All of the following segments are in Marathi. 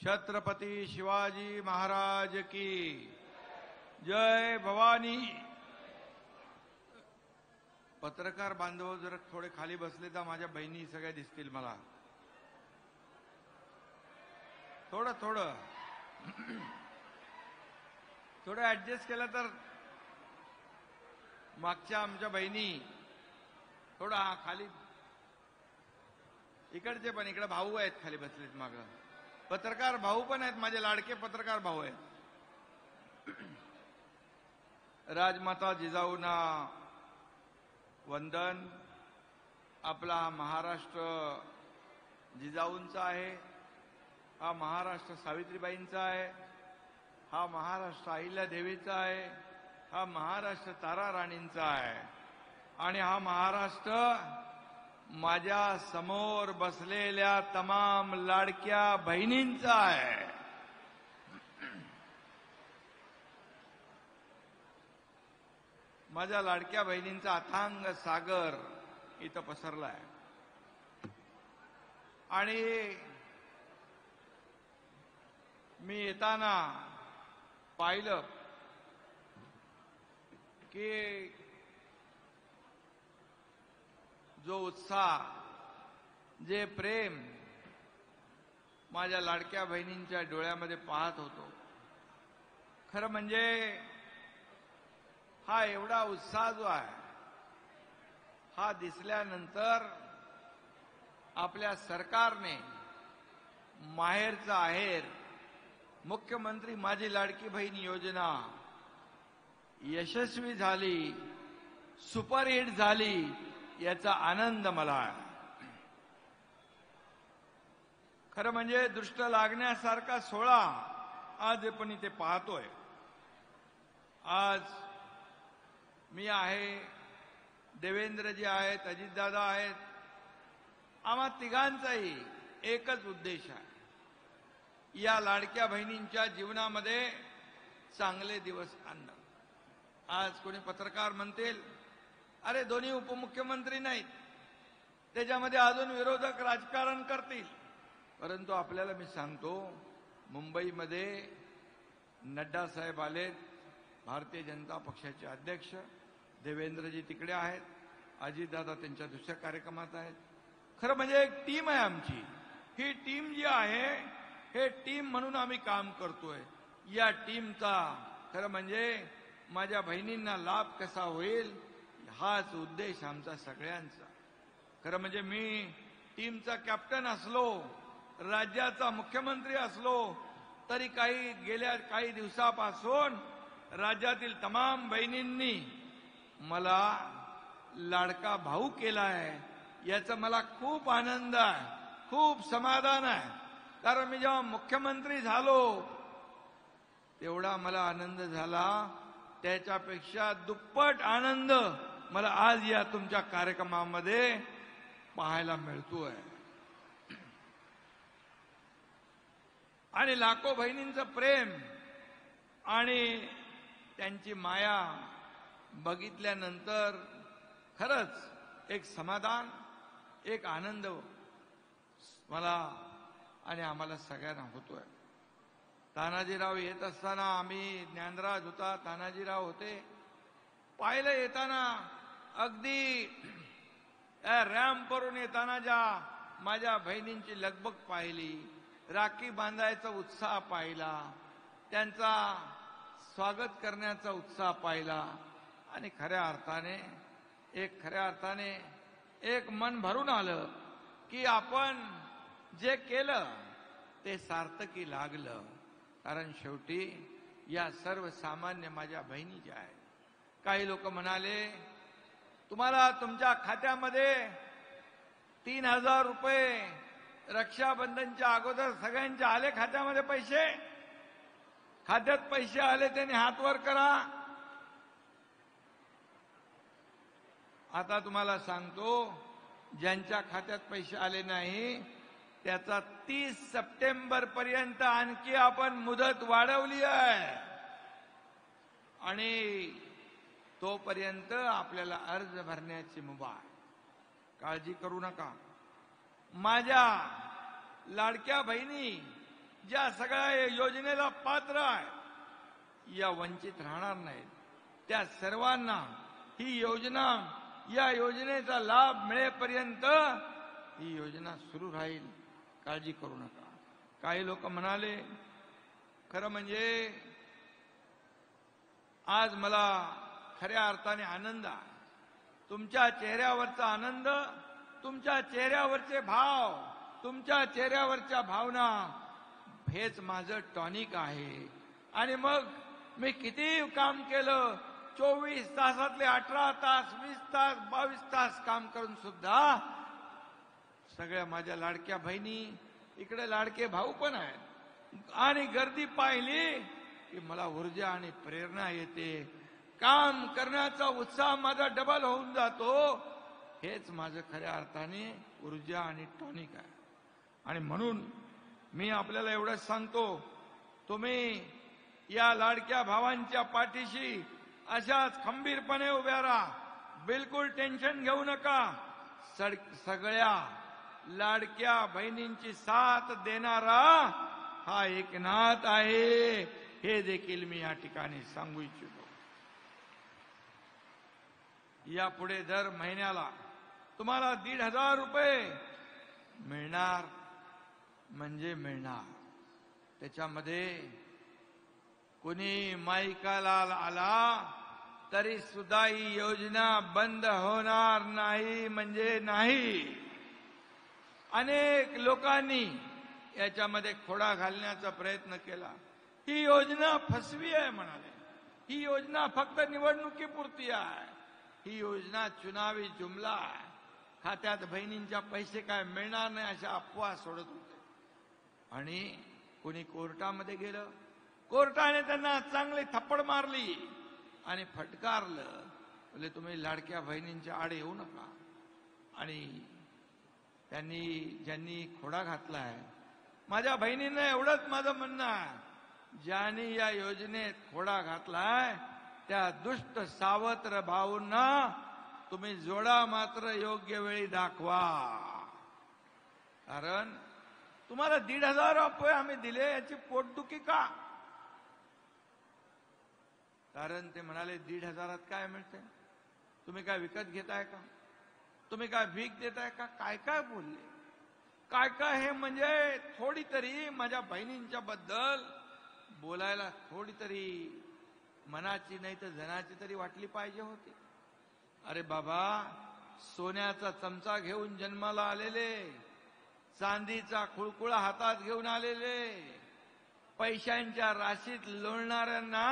छत्रपती शिवाजी महाराज की जय भवानी। पत्रकार बांधव जर थोडे खाली बसले तर माझ्या बहिणी सगळ्या दिसतील मला। थोडं थोडं थोडं ऍडजस्ट केलं तर मागच्या आमच्या बहिणी थोडा खाली, इकडचे पण, इकडे भाऊ आहेत खाली बसलेत माग, पत्रकार भाऊ पण आहेत, माझे लाडके पत्रकार भाऊ आहेत। राजमाता जिजाऊंना वंदन। आपला महाराष्ट्र जिजाऊंचा आहे, हा महाराष्ट्र सावित्रीबाईंचा आहे, हा महाराष्ट्र अहिल्यादेवीचा आहे, हा महाराष्ट्र तारा राणींचा आहे आणि हा महाराष्ट्र माझ्या समोर बसलेल्या तमाम लाडक्या बहिणींचा आहे। माझ्या लाडक्या बहिणींचा अथांग सागर इथं पसरला आहे आणि मी येताना पाहिलं की जो उत्साह, जे प्रेम माझ्या लाडक्या बहिणींच्या डोळ्यामध्ये पाहत होतो, खरं म्हणजे हा एवढा उत्साह जो आहे हा दिसल्यानंतर आपल्या सरकारने माहेरचा आहेर, मुख्यमंत्री माझी लाडकी बहीण योजना यशस्वी झाली, सुपरहिट झाली, याचा आनंद मला आहे। खरं म्हणजे दृष्ट लागण्यासारखा सोहळा आज आपण इथे पाहतोय। आज मी आहे, देवेंद्रजी आहेत, अजितदादा आहेत, आम्हा तिघांचाही एकच उद्देश आहे, या लाडक्या बहिणींच्या जीवनामध्ये चांगले दिवस आणणं। आज कोणी पत्रकार म्हणतील अरे दोन्ही उपमुख्यमंत्री नाहीत, त्याच्यामध्ये अजून विरोधक राजकारण करतील, परंतु आपल्याला मी सांगतो, मुंबईमध्ये नड्डा साहेब आलेत, भारतीय जनता पक्षाचे अध्यक्ष, देवेंद्रजी तिकडे आहेत, अजितदादा त्यांच्या दुसऱ्या कार्यक्रमात आहेत। खरं म्हणजे एक टीम आहे आमची, ही टीम जी आहे हे टीम म्हणून आम्ही काम करतोय। या टीमचा खरं म्हणजे माझ्या बहिणींना लाभ कसा होईल हाच उद्देश आमचा सगळ्यांचा। खरं म्हणजे मी टीमचा कॅप्टन असलो, राज्याचा मुख्यमंत्री असलो तरी गेल्या काही दिवसापासून राज्यातील तमाम बहिणींनी मला लाडका भाऊ केलाय, याचा मला खूप आनंद आहे, खूप समाधान आहे। कारण मी जेव्हा मुख्यमंत्री झालो तेवढा मला आनंद झाला, त्याच्यापेक्षा दुप्पट आनंद मला आज या तुमच्या कार्यक्रमामध्ये पाहायला मिळतोय। आणि लाखो बहिणींचं प्रेम आणि त्यांची माया बघितल्यानंतर खरंच एक समाधान, एक आनंद मला आणि आम्हाला सगळ्यांना होतोय। तानाजीराव येत असताना, आम्ही ज्ञानराज होता, तानाजीराव होते, पाहिलं येताना अगदी रॅम्पवरून येताना ज्या माझ्या बहिणींची लगबग पाहिली, राखी बांधायचा उत्साह पाहिला, त्यांचा स्वागत करण्याचा उत्साह पाहिला आणि खऱ्या अर्थाने एक मन भरून आलं की आपण जे केलं ते सार्थकी लागलं। कारण शेवटी या सर्वसामान्य माझ्या बहिणी ज्या आहेत, काही लोक म्हणाले तुम्हाला तुमच्या खात्यामध्ये 3000 रुपये रक्षाबंधनच्या अगोदर सगळ्यांच्या आले खात्यामध्ये पैसे? खात्यात पैसे आले त्यांनी हात वर करा। आता तुम्हाला सांगतो, ज्यांच्या खात्यात पैसे आले नाही त्याचा 30 सप्टेंबर पर्यंत आणखी आपण मुदत वाढवली आहे आणि तोपर्यंत आपल्याला अर्ज भरण्याची मुभा आहे। काळजी करू नका। माझ्या लाडक्या बहिणी ज्या सगळ्या योजनेला पात्र आहे या वंचित राहणार नाहीत, त्या सर्वांना ही योजना, या योजनेचा लाभ मिळेपर्यंत ही योजना सुरू राहील, काळजी करू नका. काही लोक म्हणाले, खरं म्हणजे आज मला खऱ्या अर्थाने आनंद आहे. तुमच्या चेहऱ्यावरचा आनंद, तुमच्या चेहऱ्यावरचे भाव, तुमच्या चेहऱ्यावरच्या भावना हेच माझं टॉनिक आहे. आणि मग मी किती काम केलं, 24 तासातले 18 तास, 20 तास, 22 तास काम करून सुद्धा सगळ्या माझ्या लाडक्या बहिणी, इकडे लाडके भाऊ पण आहेत, आणि गर्दी पाहिली की मला ऊर्जा आणि प्रेरणा येते. काम करण्याचा उत्साह माझा डबल होऊन जातो. हेच माझं खऱ्या अर्थाने ऊर्जा आणि टॉनिक आहे. आणि म्हणून मी आपल्याला एवढंच सांगतो, तुम्ही या लाडक्या भावांच्या पाठीशी अशाच खंबीरपणे उभ्या राहा. बिलकुल टेन्शन घेऊ नका. सगळ्या लाडक्या बहिणींची साथ देणारा हा एकनाथ आहे, हे देखील मी या ठिकाणी सांगू इच्छितो. यापुढे दर महिन्याला तुम्हाला 1,500 रुपये मिळणार म्हणजे मिळणार. त्याच्यामध्ये कोणी माईकाला आला तरी सुद्धा ही योजना बंद होणार नाही म्हणजे नाही. अनेक लोकांनी याच्यामध्ये खोडा घालण्याचा प्रयत्न केला. ही योजना फसवी आहे म्हणाले. ही योजना फक्त निवडणुकीपुरती आहे. ही योजना चुनावी जुमला आहे. खात्यात बहिणींच्या पैसे काय मिळणार नाही अशा अफवा सोडत होते. आणि कोणी कोर्टामध्ये गेलं, कोर्टाने त्यांना चांगली थप्पड मारली आणि फटकारलं. बोले तुम्ही लाडक्या बहिणींच्या आड येऊ नका. आणि ज्यांनी खोडा घातलाय, माझ्या बहिणींना एवढंच माझं म्हणणं आहे, ज्यांनी या योजनेत खोडा घातलाय त्या दुष्ट सावत्र भाऊंना तुम्ही जोडा मात्र योग्य वेळी दाखवा. कारण तुम्हाला 1,500 रुपये आम्ही दिले याची पोटदुखी का? कारण ते म्हणाले 1,500 काय मिळते? तुम्ही काय विकत घेताय का? तुम्ही काय भीक देताय का? काय काय बोलले, काय काय. हे म्हणजे थोडी तरी माझ्या बहिणींच्या बद्दल बोलायला थोडी तरी मनाची नाही तर जनाची तरी वाटली पाहिजे होती. अरे बाबा, सोन्याचा चमचा घेऊन जन्माला आलेले, चांदीचा खुळखुळा हातात घेऊन आलेले, पैशांच्या राशीत लोळणाऱ्यांना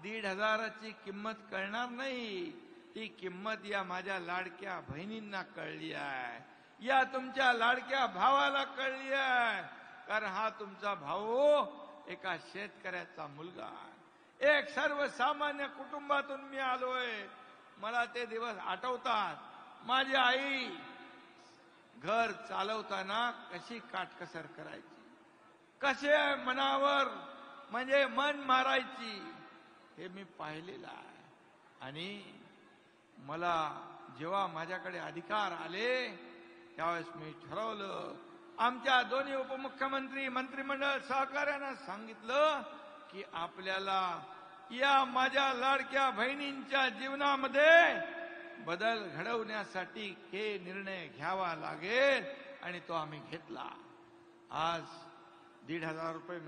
1,500ची किंमत कळणार नाही. ती किंमत या माझ्या लाडक्या बहिणींना कळली आहे, या तुमच्या लाडक्या भावाला कळली आहे. कारण हा तुमचा भाऊ एका शेतकऱ्याचा मुलगा आहे. एक सर्वसामान्य कुटुंबातून मी आलोय. मला ते दिवस आठवतात. माझी आई घर चालवताना कशी काटकसर करायची, कसे मनावर म्हणजे मन मारायची, हे मी पाहिलेलं आहे. आणि मला जेव्हा माझ्याकडे अधिकार आले त्यावेळेस मी ठरवलं, आमच्या दोन्ही उपमुख्यमंत्री, मंत्रिमंडळ सहकार्यानं सांगितलं की आपल्याला या माझ्या लाडक्या बहिणींच्या जीवनामध्ये बदल घडवण्यासाठी हे निर्णय घ्यावा लागेल. आणि तो आम्ही घेतला. आज 1,500 रुपये